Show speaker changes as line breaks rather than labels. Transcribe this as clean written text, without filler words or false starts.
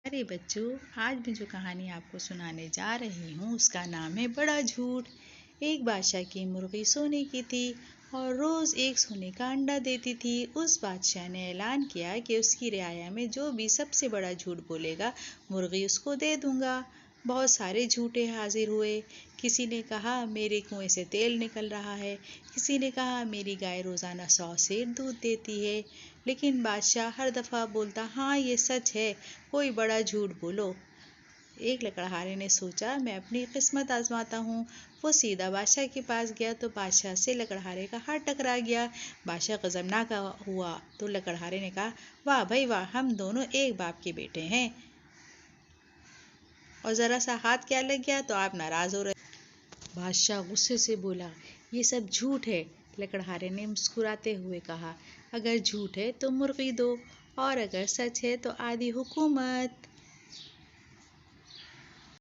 अरे बच्चों, आज मैं जो कहानी आपको सुनाने जा रही हूँ उसका नाम है बड़ा झूठ। एक बादशाह की मुर्गी सोने की थी और रोज एक सोने का अंडा देती थी। उस बादशाह ने ऐलान किया कि उसकी रियाया में जो भी सबसे बड़ा झूठ बोलेगा मुर्गी उसको दे दूंगा। बहुत सारे झूठे हाजिर हुए। किसी ने कहा मेरे कुएं से तेल निकल रहा है, किसी ने कहा मेरी गाय रोजाना 100 सेर दूध देती है। लेकिन बादशाह हर दफा बोलता हाँ ये सच है, कोई बड़ा झूठ बोलो। एक लकड़हारे ने सोचा मैं अपनी किस्मत आजमाता हूँ। वो सीधा बादशाह के पास गया तो बादशाह से लकड़हारे का हाथ टकरा गया। बादशाह गजबनाक हुआ तो लकड़हारे ने कहा वाह भाई वाह, हम दोनों एक बाप के बेटे हैं और जरा सा हाथ क्या लग गया तो आप नाराज हो रहे। बादशाह गुस्से से बोला ये सब झूठ है। लकड़हारे ने मुस्कुराते हुए कहा अगर झूठ है तो मुर्गी दो और अगर सच है तो आधी हुकूमत।